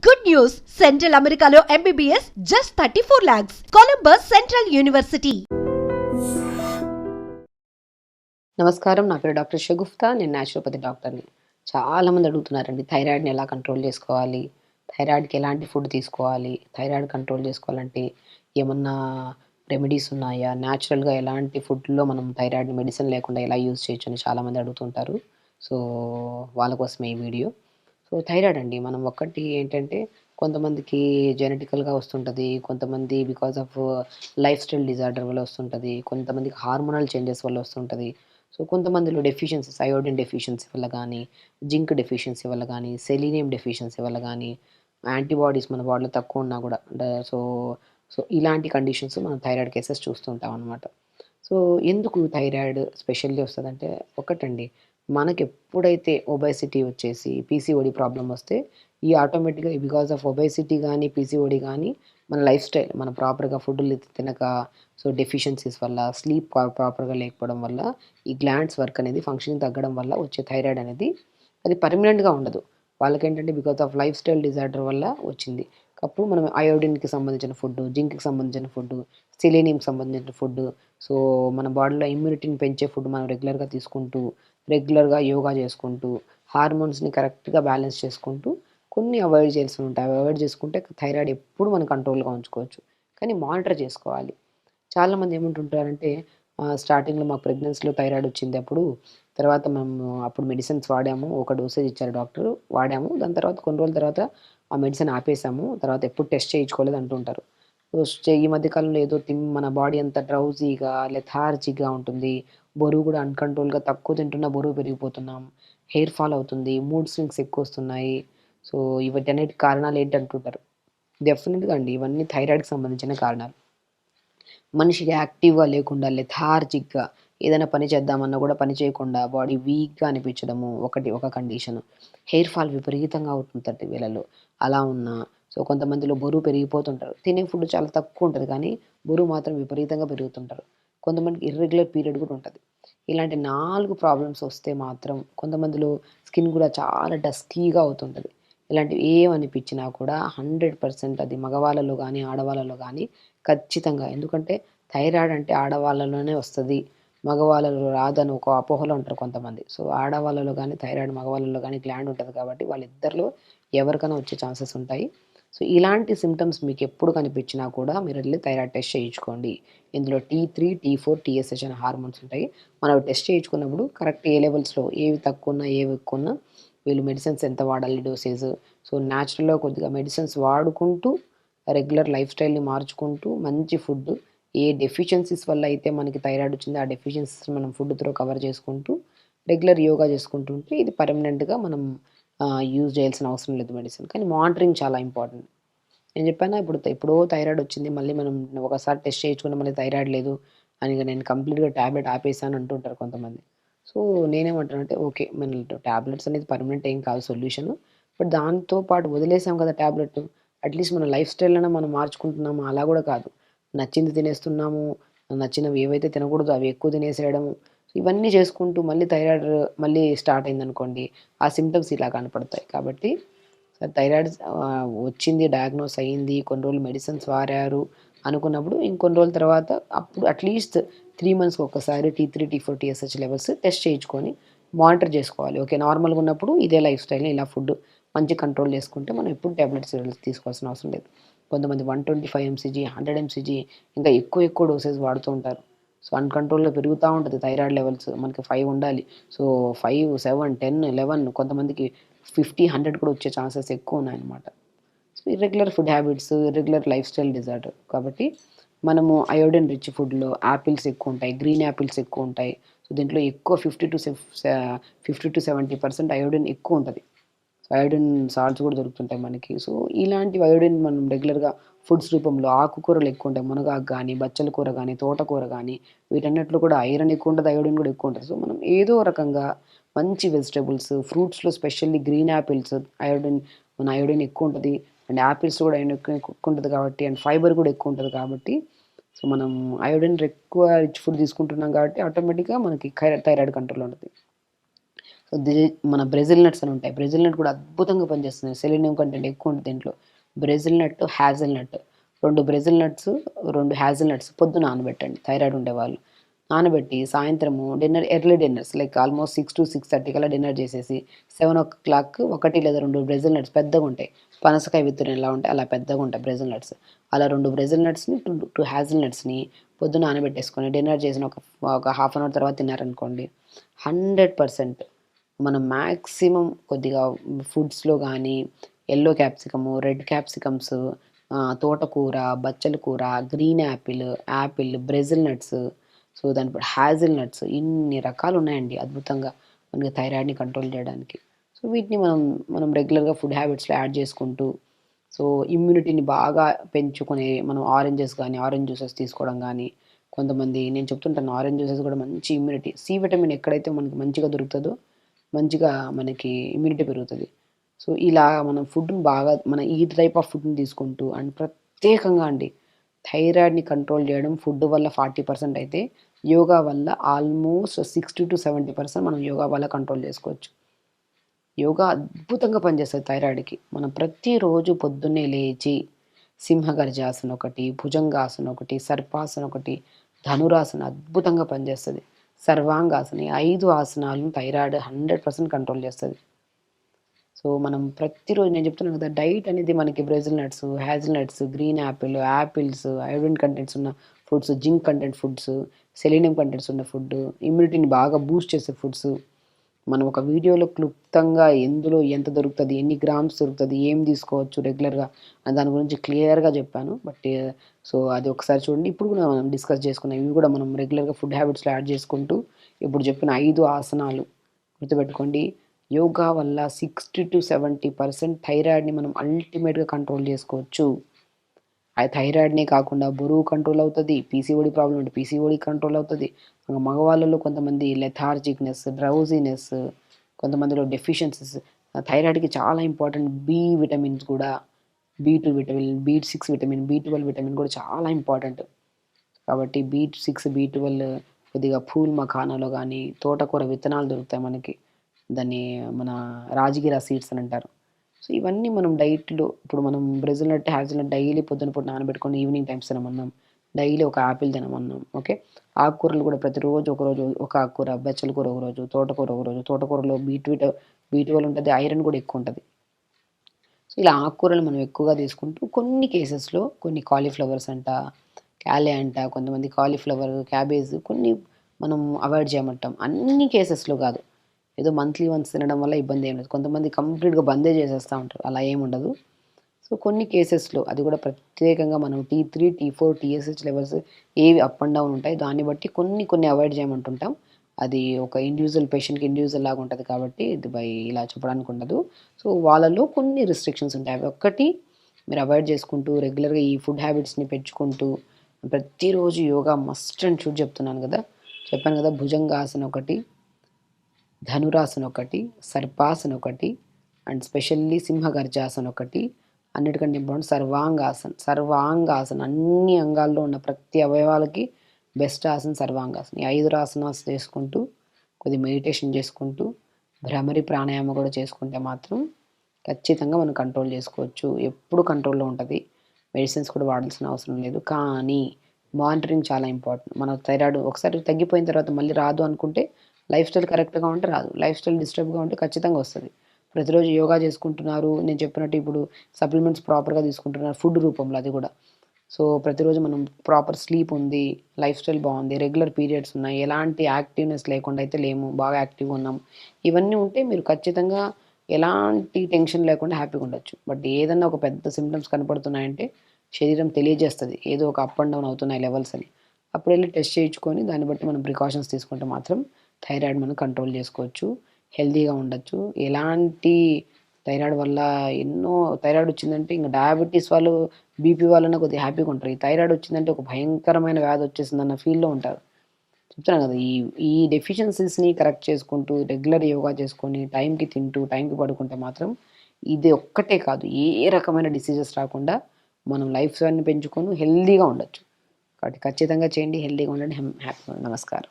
Good news! Central Americano MBBS just 34 lakhs. Columbus Central University. నమస్కారం, నా పేరు doctor Shagufta. నేను న్యాచురోపతి డాక్టర్ని. చాలామంది అడుగుతున్నారండి, థైరాయిడ్ని ఎలా కంట్రోల్ చేసుకోవాలి, థైరాయిడ్కి ఎలాంటి ఫుడ్ తీసుకోవాలి, థైరాయిడ్ కంట్రోల్ చేసుకోవాలంటే ఏమన్నా రెమెడీస్ ఉన్నాయా, న్యాచురల్గా ఎలాంటి ఫుడ్లో మనం థైరాయిడ్ మెడిసిన్ లేకుండా ఎలా యూజ్ చేయొచ్చు అని చాలామంది అడుగుతుంటారు. సో వాళ్ళ కోసమే ఈ వీడియో. సో థైరాయిడ్ అండి, మనం ఒక్కటి ఏంటంటే కొంతమందికి జెనెటికల్గా వస్తుంటుంది, కొంతమంది because of life style disorder వల్ల వస్తుంటుంది, కొంతమందికి హార్మోనల్ చేంజెస్ వల్ల వస్తుంటుంది. సో కొంతమందిలో డెఫిషియన్సీస్, అయోడిన్ డెఫిషియన్సీ వల్ల కానీ, జింక్ డెఫిషియన్సీ వల్ల కానీ, సెలీనియం డెఫిషియన్సీ వల్ల కానీ, యాంటీబాడీస్ మన బాడీలో తక్కువ ఉన్నా కూడా అంటే సో సో ఇలాంటి కండిషన్స్ మనం థైరాయిడ్ కేసెస్ చూస్తుంటాం అనమాట. సో ఎందుకు థైరాయిడ్ స్పెషల్లీ వస్తుందంటే, ఒకటండి, మనకి ఎప్పుడైతే ఒబేసిటీ వచ్చేసి పీసీఓడి ప్రాబ్లం వస్తే ఈ ఆటోమేటిక్గా బికాస్ ఆఫ్ ఒబేసిటీ కానీ పీసీఓడి కానీ మన లైఫ్ స్టైల్, మన ప్రాపర్గా ఫుడ్లు తినక, సో డెఫిషియన్సీస్ వల్ల, స్లీప్ ప్రాపర్గా లేకపోవడం వల్ల, ఈ గ్లాండ్స్ వర్క్ అనేది ఫంక్షనింగ్ తగ్గడం వల్ల వచ్చే థైరాయిడ్ అనేది అది పర్మనెంట్గా ఉండదు. వాళ్ళకేంటంటే because of life style disorder వల్ల వచ్చింది. అప్పుడు మనం అయోడిన్కి సంబంధించిన ఫుడ్, జింక్కి సంబంధించిన ఫుడ్, సెలీనియంకి సంబంధించిన ఫుడ్, సో మన బాడీలో ఇమ్యూనిటీని పెంచే ఫుడ్ మనం రెగ్యులర్గా తీసుకుంటూ, రెగ్యులర్గా యోగా చేసుకుంటూ, హార్మోన్స్ని కరెక్ట్గా బ్యాలెన్స్ చేసుకుంటూ కొన్ని అవాయిడ్ చేయాల్సి ఉంటాయి. అవి అవాయిడ్ చేసుకుంటే థైరాయిడ్ ఎప్పుడు మనం కంట్రోల్గా ఉంచుకోవచ్చు. కానీ మానిటర్ చేసుకోవాలి. చాలామంది ఏమంటుంటారంటే స్టార్టింగ్లో మాకు ప్రెగ్నెన్సీలో థైరాయిడ్ వచ్చింది, తర్వాత మేము అప్పుడు మెడిసిన్స్ వాడాము, ఒక డోసేజ్ ఇచ్చారు డాక్టర్, వాడాము, దాని తర్వాత కొన్ని రోజుల తర్వాత ఆ మెడిసిన్ ఆపేసాము, తర్వాత ఎప్పుడు టెస్ట్ చేయించుకోలేదు అంటుంటారు. ఈ మధ్యకాలంలో ఏదో మన బాడీ అంతా డ్రౌజీగా, లెథార్జిక్గా ఉంటుంది, బరువు కూడా అన్‌కంట్రోల్‌గా, తక్కువ తింటున్నా బరువు పెరిగిపోతున్నాం, హెయిర్ ఫాల్ అవుతుంది, మూడ్ స్వింగ్స్ ఎక్కువ వస్తున్నాయి. సో వీటన్నిటికి కారణాలు ఏంటంటుంటారు. డెఫినెట్‌గా అండి, ఇవన్నీ థైరాయిడ్‌కి సంబంధించిన కారణాలు. మనిషికి యాక్టివ్‌గా లేకుండా, లెథార్జిక్‌గా, ఏదైనా పని చేద్దామన్నా కూడా పని చేయకుండా బాడీ వీక్‌గా అనిపించడము ఒక కండిషన్. హెయిర్ ఫాల్ విపరీతంగా అవుతుంటది వీళ్ళలో. అలా ఉన్నా, సో కొంతమందిలో బరువు పెరిగిపోతుంటారు. తినే ఫుడ్ చాలా తక్కువ ఉంటది కానీ బరువు మాత్రం విపరీతంగా పెరుగుతుంటారు. కొంతమందికి ఇర్రెగ్యులర్ పీరియడ్ కూడా ఉంటది. ఇలాంటి 4 ప్రాబ్లమ్స్ వస్తే మాత్రం కొంతమందిలో స్కిన్ కూడా చాలా డస్కీగా అవుతుంటది. ఇలాంటివి ఏమనిపించినా కూడా 100% అది మగవాళ్ళలో గానీ, ఆడవాళ్ళలో గానీ ఖచ్చితంగా. ఎందుకంటే థైరాయిడ్ అంటే ఆడవాళ్ళలోనే వస్తది, మగవాళ్ళలో రాదని ఒక అపోహలో ఉంటారు కొంతమంది. సో ఆడవాళ్ళలో గానీ థైరాయిడ్, మగవాళ్ళలో గానీ గ్లాండ్ ఉంటది కాబట్టి వాళ్ళిద్దరిలో ఎవరికైనా వచ్చే ఛాన్సెస్ ఉంటాయి. సో ఇలాంటి సింప్టమ్స్ మీకెప్పుడు కనిపించినా కూడా మీరెళ్లి థైరాయిడ్ టెస్ట్ చేయించుకోండి. ఇందులో T3, T4, TSH అనే హార్మోన్స్ ఉంటాయి. మనం టెస్ట్ చేయించుకున్నప్పుడు కరెక్ట్ ఏ లెవెల్స్‌లో ఏవి తక్కువున్నా, ఏవి ఎక్కువున్నా వీళ్ళు మెడిసిన్స్ ఎంత వాడాలి డోసేజ్, సో న్యాచురల్‌గా కొద్దిగా మెడిసిన్స్ వాడుకుంటూ, రెగ్యులర్ లైఫ్ స్టైల్‌ని మార్చుకుంటూ, మంచి ఫుడ్, ఏ డెఫిషియన్సీస్ వల్ల అయితే మనకి థైరాయిడ్ వచ్చిందో ఆ డెఫిషియన్సీస్ మనం ఫుడ్ త్రూ కవర్ చేసుకుంటూ, రెగ్యులర్ యోగా చేసుకుంటూ ఉంటే ఇది పర్మనెంట్‌గా మనం యూజ్ చేయాల్సిన అవసరం లేదు మెడిసిన్. కానీ మానిటరింగ్ చాలా ఇంపార్టెంట్. నేను చెప్పానా, ఎప్పుడో థైరాయిడ్ వచ్చింది, మళ్ళీ మనం ఒకసారి టెస్ట్ చేయించుకుంటే మళ్ళీ థైరాయిడ్ లేదు అని నేను కంప్లీట్‌గా టాబ్లెట్ ఆపేసాను అంటుంటారు కొంతమంది. సో నేనేమంటానంటే, ఓకే, మన టాబ్లెట్స్ అనేది పర్మనెంట్ ఏం కాదు సొల్యూషన్. బట్ దాంతో పాటు వదిలేసాం కదా టాబ్లెట్, అట్‌లీస్ట్ మన లైఫ్ స్టైల్ అయినా మనం మార్చుకుంటున్నాము. అలా కూడా కాదు, నచ్చింది తినేస్తున్నాము, నచ్చినవి ఏవైతే తినకూడదో అవి ఎక్కువ తినేసేయడము, ఇవన్నీ చేసుకుంటూ మళ్ళీ థైరాయిడ్ మళ్ళీ స్టార్ట్ అయిందనుకోండి, ఆ సింప్టమ్స్ ఇలా కనపడతాయి. కాబట్టి థైరాయిడ్ వచ్చింది, డయాగ్నోస్ అయింది, కొన్ని రోజులు మెడిసిన్స్ వాడారు అనుకున్నప్పుడు ఇంకొన్ని రోజుల తర్వాత అప్పుడు అట్‌లీస్ట్ 3 మంత్స్‌కి ఒక్కసారి T3, T4, TSH levels test చేయించుకొని మానిటర్ చేసుకోవాలి. ఓకే, నార్మల్‌గా ఉన్నప్పుడు ఇదే లైఫ్ స్టైల్‌ని, ఇలా ఫుడ్ మంచిగా కంట్రోల్ చేసుకుంటే మనం ఎప్పుడు టాబ్లెట్స్ తీసుకోవాల్సిన అవసరం లేదు. కొంతమంది 125 ఎంసీజీ, 100 ఎంసీజీ ఇంకా ఎక్కువ డోసేజ్ వాడుతూ ఉంటారు. సో అన్‌కంట్రోల్‌లో పెరుగుతా ఉంటది థైరాయిడ్ లెవెల్స్. మనకి 5 ఉండాలి. సో 5, 7, 10, 11, కొంతమందికి 50, 100 కూడా వచ్చే ఛాన్సెస్ ఎక్కువ ఉన్నాయన్నమాట. So irregular food habits, irregular life style disorder. కాబట్టి మనము అయోడిన్ రిచ్ ఫుడ్‌లో యాపిల్స్ ఎక్కువుంటాయి, గ్రీన్ యాపిల్స్ ఎక్కువుంటాయి. సో దీంట్లో ఎక్కువ 50-70% అయోడిన్ ఎక్కువుంటది. సో అయోడిన్ సాల్ట్స్ కూడా దొరుకుతుంటాయి మనకి. సో ఇలాంటివి అయోడిన్ మనం రెగ్యులర్‌గా ఫుడ్స్ రూపంలో ఆకుకూరలు ఎక్కువుంటాయి. మునగాకు గానీ, బచ్చల కూర గానీ, తోటకూర గానీ, వీటన్నిటిలో కూడా ఐరన్ ఎక్కువుంటది, అయోడిన్ కూడా ఎక్కువుంటది. సో మనం ఏదో రకంగా మంచి వెజిటబుల్స్, ఫ్రూట్స్‌లో స్పెషల్లీ గ్రీన్ యాపిల్స్ అయోడిన్ ఎక్కువుంటది. అండ్ యాపిల్స్ కూడా అయోడిన్ ఎక్కువుంటది కాబట్టి, అండ్ ఫైబర్ కూడా ఎక్కువుంటది కాబట్టి, సో మనం అయోడిన్ ఎక్కువ రిచ్ ఫుడ్ తీసుకుంటున్నాం కాబట్టి ఆటోమేటిక్‌గా మనకి థైరాయిడ్ కంట్రోల్‌లో ఉంటది. సో మన బ్రెజిల్ నట్స్ అని ఉంటాయి. బ్రెజిల్ నట్ కూడా అద్భుతంగా పనిచేస్తుంది. సెలీనియం కంటెంట్ ఎక్కువ ఉంటుంది దీంట్లో. బ్రెజిల్ నట్, హ్యాజెల్ నట్ 2 బ్రెజిల్ నట్స్, 2 హ్యాజెల్ నట్స్ పొద్దున నానబెట్టండి థైరాయిడ్ ఉండేవాళ్ళు. నానబెట్టి సాయంత్రము ఎర్లీ డిన్నర్స్ లైక్ ఆల్మోస్ట్ 6-6:30 కల్లా డిన్నర్ చేసేసి 7:00 1 లేదా 2 బ్రెజిల్ నట్స్ పెద్దగుంటాయి. పనసకాయ విత్తులు ఎలా ఉంటాయి అలా పెద్దగుంటాయి బ్రెజిల్ నట్స్. అలా 2 బ్రెజిల్ నట్స్‌ని, 2 హ్యాజెల్ నట్స్‌ని పొద్దున నానబెట్టేసుకొని డిన్నర్ చేసిన ఒక హాఫ్ అన్ అవర్ తర్వాత తిన్నారనుకోండి 100% మనం మాక్సిమం కొద్దిగా ఫుడ్స్‌లో గానీ, యెల్లో క్యాప్సికము, రెడ్ క్యాప్సికమ్స్, తోటకూర, బచ్చల కూర, green Apple, Brazil nuts, so దాని పాటు హ్యాజెల్ నట్స్ ఇన్ని రకాలున్నాయండి అద్భుతంగా మనకి థైరాయిడ్‌ని కంట్రోల్ చేయడానికి. సో వీటిని మనం రెగ్యులర్‌గా ఫుడ్ హ్యాబిట్స్‌లో యాడ్ చేసుకుంటూ, సో ఇమ్యూనిటీని బాగా పెంచుకునే మనం ఆరెంజెస్ గానీ, ఆరెంజ్ జ్యూసెస్ తీసుకోవడం గానీ, కొంతమంది నేను చెప్తుంటాను ఆరెంజ్ జ్యూసెస్ కూడా మంచి ఇమ్యూనిటీ. సి విటమిన్ ఎక్కడైతే మనకి మంచిగా దొరుకుతదో మంచిగా మనకి ఇమ్యూనిటీ పెరుగుతది. సో ఇలా మనం ఫుడ్‌ని బాగా ఈ టైప్ ఆఫ్ ఫుడ్‌ని తీసుకుంటూ అండ్ ప్రత్యేకంగా అండి థైరాయిడ్‌ని కంట్రోల్ చేయడం ఫుడ్ వల్ల 40% అయితే యోగా వల్ల ఆల్మోస్ట్ 60-70% మనం యోగా వల్ల కంట్రోల్ చేసుకోవచ్చు. యోగా అద్భుతంగా పనిచేస్తది థైరాయిడ్‌కి. మనం ప్రతిరోజు పొద్దున్నే లేచి సింహగర్జాసన ఒకటి, భుజంగాసన ఒకటి, సర్పాసన ఒకటి, ధనురాసన అద్భుతంగా పనిచేస్తది. సర్వాంగాసన ఈ 5 ఆసనాలను థైరాయిడ్ 100% కంట్రోల్ చేస్తది. సో మనం ప్రతిరోజు నేను చెప్తున్నాను కదా డైట్ అనేది మనకి Brazil nuts, hazel nuts, green apples, iron contents ఉన్న foods, zinc content foods, selenium contents ఉన్న ఫుడ్, ఇమ్యూనిటీని బాగా బూస్ట్ చేసే ఫుడ్స్. మనం ఒక వీడియోలో క్లుప్తంగా ఎందులో ఎంత దొరుకుతది, ఎన్ని గ్రామ్స్ దొరుకుతది, ఏం తీసుకోవచ్చు రెగ్యులర్‌గా అని దాని గురించి క్లియర్‌గా చెప్పాను. సో అది ఒకసారి చూడండి. ఇప్పుడు కూడా మనం డిస్కస్ చేసుకున్నాం. ఇవి కూడా మనం రెగ్యులర్‌గా ఫుడ్ హ్యాబిట్స్‌లో యాడ్ చేసుకుంటూ ఇప్పుడు చెప్పిన 5 ఆసనాలు గుర్తుపెట్టుకోండి. యోగా వల్ల 60-70% థైరాయిడ్‌ని మనం అల్టిమేట్‌గా కంట్రోల్ చేసుకోవచ్చు. ఆ థైరాయిడ్‌నే కాకుండా బరువు కంట్రోల్ అవుతది. పీసీఓడీ ప్రాబ్లమ్ ఉంటే పీసీఓడీ కంట్రోల్ అవుతది. మగవాళ్ళలో కొంతమంది లెథార్జిక్‌నెస్, డ్రౌజీనెస్, కొంతమందిలో డెఫిషియన్సీస్ థైరాయిడ్‌కి చాలా ఇంపార్టెంట్ బి విటమిన్స్ కూడా బి2 vitamin, B6 vitamin, B12 vitamin కూడా చాలా ఇంపార్టెంట్. కాబట్టి బి6, బి12 కొద్దిగా పూల్ మఖానాలో గానీ, తోటకూర విత్తనాలు దొరుకుతాయి మనకి. దాన్ని మన రాజగిర సీడ్స్ అని అంటారు. సో ఇవన్నీ మనం డైట్‌లో ఇప్పుడు మనం బ్రెజిల్ నట్, హ్యాజెల్ నట్ డైలీ పొద్దున పూట నానబెట్టుకొని ఈవినింగ్ టైమ్స్ తినమన్నాం. డైలీ ఒక యాపిల్ తినమన్నాం. ఓకే. ఆకుకూరలు కూడా ప్రతిరోజు ఒకరోజు ఒక ఆకుకూర, బచ్చల కూర ఒకరోజు, తోటకూర ఒకరోజు. తోటకూరలో బి12 ఉంటది. ఐరన్ కూడా ఎక్కువ ఉంటది. సో ఇలా ఆకుకూరలు మనం ఎక్కువగా తీసుకుంటూ కొన్ని కేసెస్‌లో కొన్ని కాలీఫ్లవర్స్ అంట, క్యాలే అంట, కొంతమంది కాలీఫ్లవర్, క్యాబేజ్ కొన్ని మనం అవాయిడ్ చేయమంటాం. అన్ని కేసెస్‌లో కాదు. ఏదో మంత్లీ వన్స్ తినడం వల్ల ఇబ్బంది ఏం లేదు. కొంతమంది కంప్లీట్‌గా బందే చేసేస్తా ఉంటారు. అలా ఏముండదు. సో కొన్ని కేసెస్‌లో అది కూడా ప్రత్యేకంగా మనం T3, T4, TSH లెవెల్స్ ఏవి అప్ అండ్ డౌన్ ఉంటాయి. దాన్ని బట్టి కొన్ని అవాయిడ్ చేయమంటుంటాం. అది ఒక ఇండివిడ్యువల్ పేషెంట్‌కి ఇండివిడ్యువల్ లాగా ఉంటది కాబట్టి ఇది ఇలా చెప్పడానికి ఉండదు. సో వాళ్ళలో కొన్ని రిస్ట్రిక్షన్స్ ఉంటాయి. అవి ఒక్కటి మీరు అవాయిడ్ చేసుకుంటూ రెగ్యులర్‌గా ఈ ఫుడ్ హ్యాబిట్స్‌ని పెంచుకుంటూ ప్రతిరోజు యోగా మస్ట్ అండ్ షుడ్ చెప్తున్నాను కదా! చెప్పాను కదా! భుజంగాసన ఒకటి, ధనురాసన ఒకటి, సర్పాసన ఒకటి అండ్ స్పెషల్లీ సింహగర్జాసన ఒకటి. అన్నిటికంటే ఇంపార్టెంట్ సర్వాంగాసన అన్ని అంగాల్లో ఉన్న ప్రతి అవయవాలకి బెస్ట్ ఆసన సర్వాంగాసన. ఈ 5 ఆసనాస్ చేసుకుంటూ కొద్దిగా మెడిటేషన్ చేసుకుంటూ భ్రమరి ప్రాణాయామం కూడా చేసుకుంటే మాత్రం ఖచ్చితంగా మనం కంట్రోల్ చేసుకోవచ్చు. ఎప్పుడు కంట్రోల్‌లో ఉంటది. మెడిసిన్స్ కూడా వాడాల్సిన అవసరం లేదు. కానీ మానిటరింగ్ చాలా ఇంపార్టెంట్. మన థైరాయిడ్ ఒకసారి తగ్గిపోయిన తర్వాత మళ్ళీ రాదు అనుకుంటే లైఫ్ స్టైల్ కరెక్ట్‌గా ఉంటే రాదు. లైఫ్ స్టైల్ డిస్టర్బ్‌గా ఉంటే ఖచ్చితంగా వస్తది. ప్రతిరోజు యోగా చేసుకుంటున్నారు. నేను చెప్పినట్టు ఇప్పుడు సప్లిమెంట్స్ ప్రాపర్‌గా తీసుకుంటున్నారు ఫుడ్ రూపంలో అది కూడా. సో ప్రతిరోజు మనం ప్రాపర్ స్లీప్ ఉంది. లైఫ్ స్టైల్ బావుంది. రెగ్యులర్ పీరియడ్స్ ఉన్నాయి. ఎలాంటి యాక్టివ్‌నెస్ లేకుండా అయితే లేము. బాగా యాక్టివ్‌గా ఉన్నాం. ఇవన్నీ ఉంటే మీరు ఖచ్చితంగా ఎలాంటి టెన్షన్ లేకుండా హ్యాపీగా ఉండొచ్చు. బట్ ఏదన్నా ఒక పెద్ద సింప్టమ్స్ కనపడుతున్నాయంటే శరీరం తెలియజేస్తది. ఏదో ఒక అప్ అండ్ డౌన్ అవుతున్నాయి లెవెల్స్ అని. అప్పుడెళ్ళి టెస్ట్ చేయించుకొని దాన్ని బట్టి మనం ప్రికాషన్స్ తీసుకుంటే మాత్రం థైరాయిడ్ మనం కంట్రోల్ చేసుకోవచ్చు. హెల్తీగా ఉండొచ్చు. ఎలాంటి థైరాయిడ్ వల్ల థైరాయిడ్ వచ్చిందంటే ఇంక డయాబెటిస్ వాళ్ళు, బీపీ వాళ్ళన్నా కొద్దిగా హ్యాపీగా ఉంటారు. ఈ థైరాయిడ్ వచ్చిందంటే ఒక భయంకరమైన వ్యాధి వచ్చేసిందన్న ఫీల్‌లో ఉంటారు. చెప్తున్నాను కదా! ఈ డెఫిషియన్సీస్‌ని కరెక్ట్ చేసుకుంటూ రెగ్యులర్ యోగా చేసుకొని టైంకి తింటూ, టైంకి పడుకుంటే మాత్రం ఇది ఒక్కటే కాదు ఏ రకమైన డిసీజెస్ రాకుండా మనం లైఫ్ స్టైల్‌ని పెంచుకొని హెల్తీగా ఉండొచ్చు. కాబట్టి ఖచ్చితంగా చేయండి. హెల్తీగా ఉండండి. హ్యాపీగా నమస్కారం.